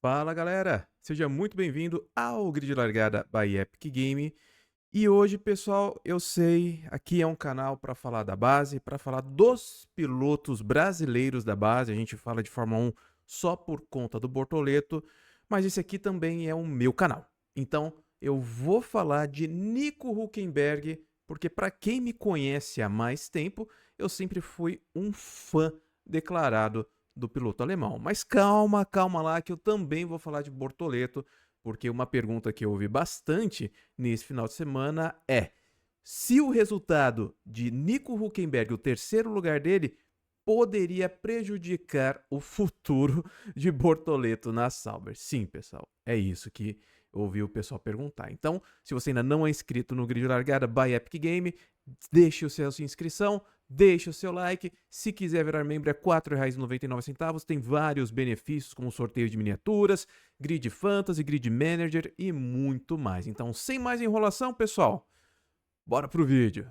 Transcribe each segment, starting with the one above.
Fala galera, seja muito bem-vindo ao Grid Largada by Epic Game. E hoje, pessoal, eu sei, aqui é um canal para falar da base, para falar dos pilotos brasileiros da base. A gente fala de Fórmula 1 só por conta do Bortoleto, mas esse aqui também é o meu canal. Então, eu vou falar de Nico Hülkenberg, porque para quem me conhece há mais tempo, eu sempre fui um fã declarado do piloto alemão. Mas calma, calma lá, que eu também vou falar de Bortoleto, porque uma pergunta que eu ouvi bastante nesse final de semana é: se o resultado de Nico Hülkenberg, o terceiro lugar dele, poderia prejudicar o futuro de Bortoleto na Sauber. Sim, pessoal, é isso que eu ouvi o pessoal perguntar. Então, se você ainda não é inscrito no Grid Largada by Epic Game, deixe sua inscrição, deixe o seu like. Se quiser virar membro é R$ 4,99. Tem vários benefícios como sorteio de miniaturas, Grid Fantasy, Grid Manager e muito mais. Então, sem mais enrolação, pessoal, bora pro vídeo.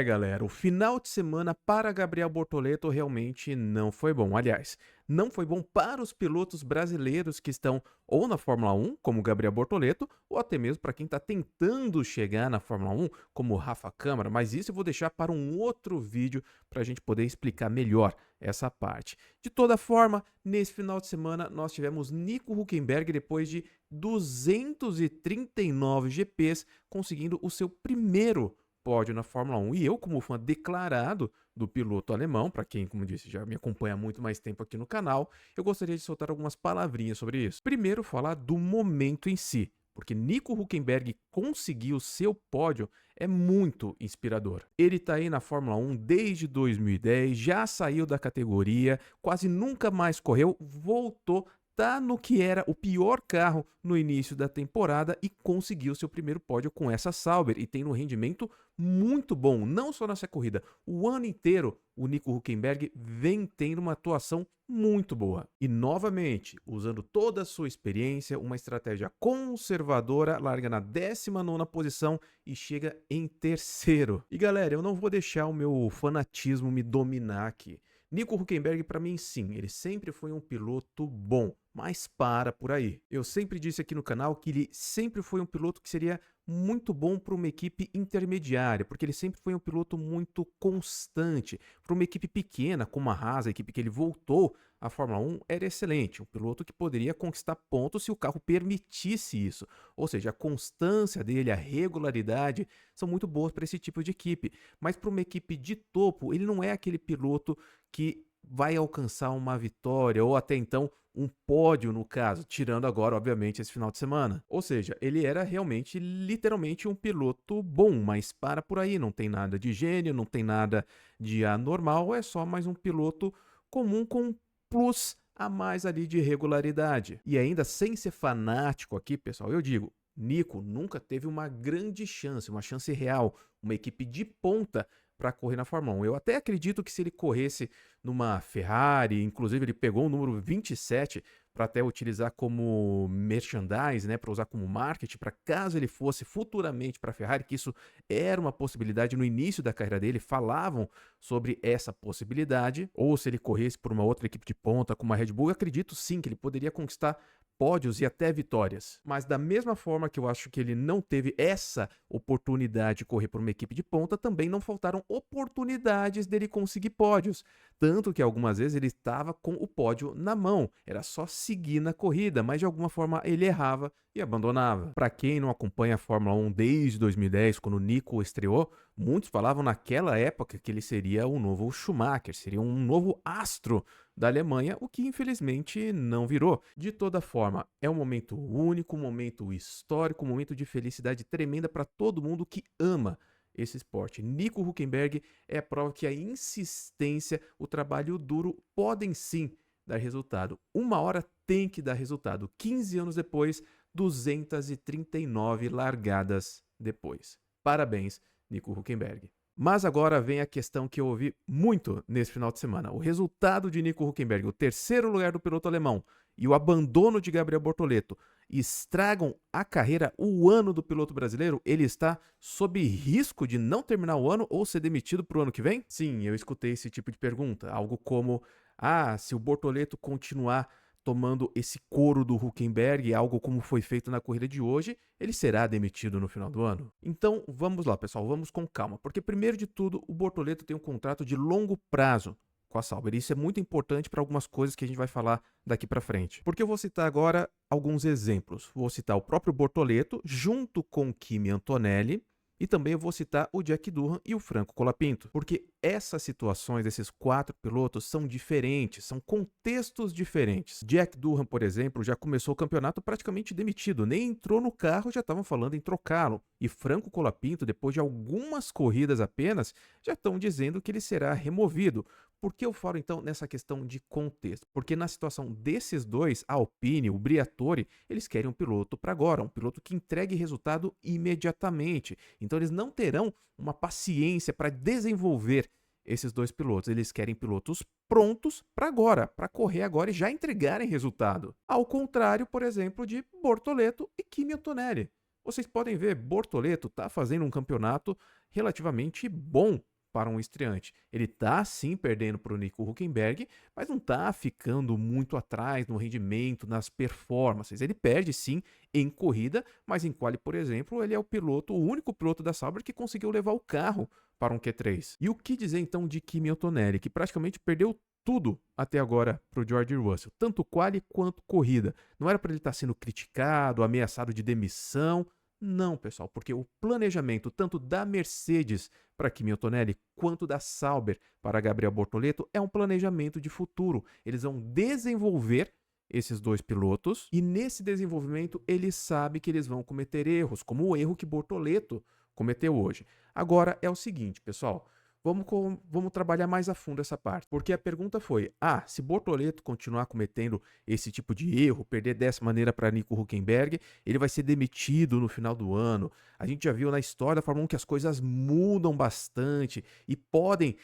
Galera, o final de semana para Gabriel Bortoleto realmente não foi bom. Aliás, não foi bom para os pilotos brasileiros que estão ou na Fórmula 1, como Gabriel Bortoleto, ou até mesmo para quem está tentando chegar na Fórmula 1, como Rafa Câmara. Mas isso eu vou deixar para um outro vídeo para a gente poder explicar melhor essa parte. De toda forma, nesse final de semana nós tivemos Nico Hülkenberg, depois de 239 GPs, conseguindo o seu primeiro pódio na Fórmula 1. E eu, como fã declarado do piloto alemão, para quem, como disse, já me acompanha há muito mais tempo aqui no canal, eu gostaria de soltar algumas palavrinhas sobre isso. Primeiro, falar do momento em si, porque Nico Hülkenberg conseguir o seu pódio é muito inspirador. Ele está aí na Fórmula 1 desde 2010, já saiu da categoria, quase nunca mais correu, voltou, tá no que era o pior carro no início da temporada e conseguiu seu primeiro pódio com essa Sauber e tem um rendimento muito bom, não só nessa corrida, o ano inteiro o Nico Hülkenberg vem tendo uma atuação muito boa. E novamente, usando toda a sua experiência, uma estratégia conservadora, larga na 19ª posição e chega em terceiro. E galera, eu não vou deixar o meu fanatismo me dominar aqui. Nico Hülkenberg, para mim, sim, ele sempre foi um piloto bom, mas para por aí. Eu sempre disse aqui no canal que ele sempre foi um piloto que seria muito bom para uma equipe intermediária, porque ele sempre foi um piloto muito constante. Para uma equipe pequena, como a Haas, a equipe que ele voltou à Fórmula 1, era excelente. Um piloto que poderia conquistar pontos se o carro permitisse isso. Ou seja, a constância dele, a regularidade são muito boas para esse tipo de equipe. Mas para uma equipe de topo, ele não é aquele piloto que vai alcançar uma vitória ou até então um pódio no caso, tirando agora, obviamente, esse final de semana. Ou seja, ele era realmente, literalmente um piloto bom, mas para por aí, não tem nada de gênio, não tem nada de anormal, é só mais um piloto comum com um plus a mais ali de regularidade. E ainda sem ser fanático aqui, pessoal, eu digo, Nico nunca teve uma grande chance, uma chance real, uma equipe de ponta para correr na Fórmula 1. Eu até acredito que se ele corresse numa Ferrari, inclusive ele pegou o número 27 para até utilizar como merchandise, né, para usar como marketing, para caso ele fosse futuramente para a Ferrari, que isso era uma possibilidade no início da carreira dele, falavam sobre essa possibilidade, ou se ele corresse por uma outra equipe de ponta, como a Red Bull, eu acredito sim que ele poderia conquistar pódios e até vitórias. Mas da mesma forma que eu acho que ele não teve essa oportunidade de correr por uma equipe de ponta, também não faltaram oportunidades dele conseguir pódios. Tanto que algumas vezes ele estava com o pódio na mão, era só seguir na corrida, mas de alguma forma ele errava e abandonava. Para quem não acompanha a Fórmula 1 desde 2010, quando o Nico estreou, muitos falavam naquela época que ele seria o novo Schumacher, seria um novo astro da Alemanha, o que infelizmente não virou. De toda forma, é um momento único, um momento histórico, um momento de felicidade tremenda para todo mundo que ama esse esporte. Nico Hülkenberg é a prova que a insistência, o trabalho duro podem sim dar resultado. Uma hora tem que dar resultado. 15 anos depois, 239 largadas depois. Parabéns, Nico Hülkenberg. Mas agora vem a questão que eu ouvi muito nesse final de semana. O resultado de Nico Hülkenberg, o terceiro lugar do piloto alemão, e o abandono de Gabriel Bortoleto estragam a carreira, o ano do piloto brasileiro? Ele está sob risco de não terminar o ano ou ser demitido para o ano que vem? Sim, eu escutei esse tipo de pergunta. Algo como: ah, se o Bortoleto continuar tomando esse couro do Hülkenberg, algo como foi feito na corrida de hoje, ele será demitido no final do ano. Então, vamos lá, pessoal, vamos com calma, porque primeiro de tudo, o Bortoleto tem um contrato de longo prazo com a Sauber. Isso é muito importante para algumas coisas que a gente vai falar daqui para frente. Porque eu vou citar agora alguns exemplos. Vou citar o próprio Bortoleto junto com Kimi Antonelli, e também eu vou citar o Jack Durham e o Franco Colapinto, porque essas situações desses 4 pilotos são diferentes, são contextos diferentes. Jack Durham, por exemplo, já começou o campeonato praticamente demitido, nem entrou no carro, já estavam falando em trocá-lo. E Franco Colapinto, depois de algumas corridas apenas, já estão dizendo que ele será removido. Por que eu falo então nessa questão de contexto? Porque na situação desses dois, a Alpine, o Briatore, eles querem um piloto para agora, um piloto que entregue resultado imediatamente. Então eles não terão uma paciência para desenvolver esses dois pilotos. Eles querem pilotos prontos para agora, para correr agora e já entregarem resultado. Ao contrário, por exemplo, de Bortoleto e Kimi Antonelli. Vocês podem ver, Bortoleto está fazendo um campeonato relativamente bom para um estreante. Ele está sim perdendo para o Nico Hülkenberg, mas não está ficando muito atrás no rendimento, nas performances. Ele perde sim em corrida, mas em quali, por exemplo, ele é o único piloto da Sauber que conseguiu levar o carro para um Q3. E o que dizer então de Kimi Antonelli, que praticamente perdeu tudo até agora para o George Russell, tanto quali quanto corrida. Não era para ele estar sendo criticado, ameaçado de demissão. Não, pessoal, porque o planejamento tanto da Mercedes para Kimi Antonelli quanto da Sauber para Gabriel Bortoleto é um planejamento de futuro. Eles vão desenvolver esses dois pilotos e nesse desenvolvimento eles sabem que eles vão cometer erros, como o erro que Bortoleto cometeu hoje. Agora é o seguinte, pessoal, vamos trabalhar mais a fundo essa parte, porque a pergunta foi: se Bortoleto continuar cometendo esse tipo de erro, perder dessa maneira para Nico Hülkenberg, ele vai ser demitido no final do ano. A gente já viu na história da Fórmula 1 que as coisas mudam bastante e podem,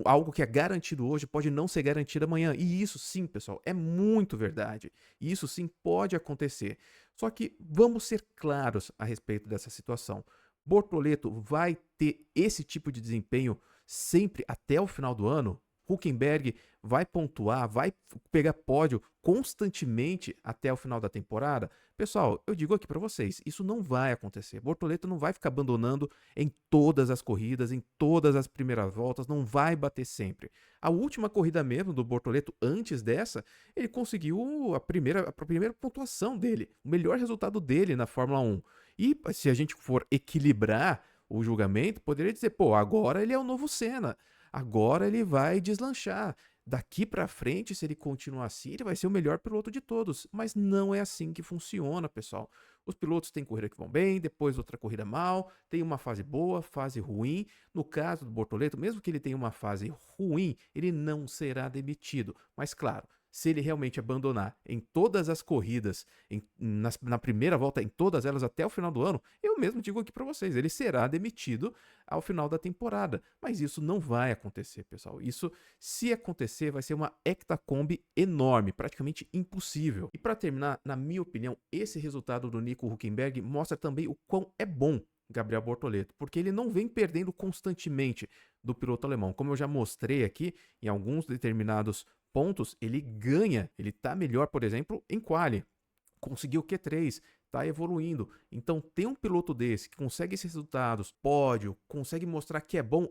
algo que é garantido hoje pode não ser garantido amanhã. E isso sim, pessoal, é muito verdade. E isso sim pode acontecer. Só que vamos ser claros a respeito dessa situação. Bortoleto vai ter esse tipo de desempenho sempre até o final do ano? Hülkenberg vai pontuar, vai pegar pódio constantemente até o final da temporada? Pessoal, eu digo aqui para vocês, isso não vai acontecer. Bortoleto não vai ficar abandonando em todas as corridas, em todas as primeiras voltas, não vai bater sempre. A última corrida mesmo do Bortoleto, antes dessa, ele conseguiu a primeira pontuação dele, o melhor resultado dele na Fórmula 1. E se a gente for equilibrar o julgamento, poderia dizer, pô, agora ele é o novo Senna, agora ele vai deslanchar. Daqui para frente, se ele continuar assim, ele vai ser o melhor piloto de todos. Mas não é assim que funciona, pessoal. Os pilotos têm corrida que vão bem, depois outra corrida mal, tem uma fase boa, fase ruim. No caso do Bortoleto, mesmo que ele tenha uma fase ruim, ele não será demitido. Mas claro, se ele realmente abandonar em todas as corridas, na primeira volta, em todas elas até o final do ano, eu mesmo digo aqui para vocês, ele será demitido ao final da temporada. Mas isso não vai acontecer, pessoal. Isso, se acontecer, vai ser uma hectacombe enorme, praticamente impossível. E para terminar, na minha opinião, esse resultado do Nico Hülkenberg mostra também o quão é bom Gabriel Bortoleto, porque ele não vem perdendo constantemente do piloto alemão. Como eu já mostrei aqui, em alguns determinados pontos, ele ganha, ele está melhor, por exemplo, em quali, conseguiu Q3, está evoluindo. Então, ter um piloto desse que consegue esses resultados, pódio, consegue mostrar que é bom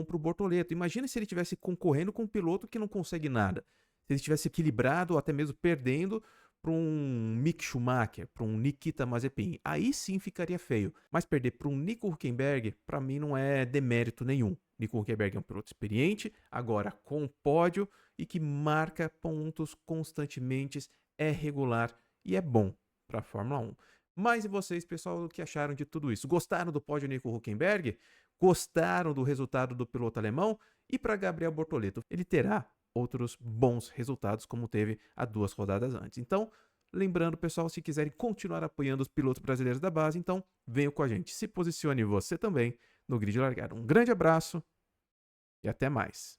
para o Bortoleto. Imagina se ele estivesse concorrendo com um piloto que não consegue nada. Se ele estivesse equilibrado ou até mesmo perdendo para um Mick Schumacher, para um Nikita Mazepin. Aí sim ficaria feio. Mas perder para um Nico Hülkenberg, para mim não é demérito nenhum. Nico Hülkenberg é um piloto experiente, agora com pódio e que marca pontos constantemente, é regular e é bom para a Fórmula 1. Mas e vocês, pessoal, o que acharam de tudo isso? Gostaram do pódio Nico Hülkenberg? Gostaram do resultado do piloto alemão? E para Gabriel Bortoleto, ele terá outros bons resultados como teve há 2 rodadas antes. Então, lembrando, pessoal, se quiserem continuar apoiando os pilotos brasileiros da base, então venham com a gente. Se posicione você também no grid de largada. Um grande abraço e até mais.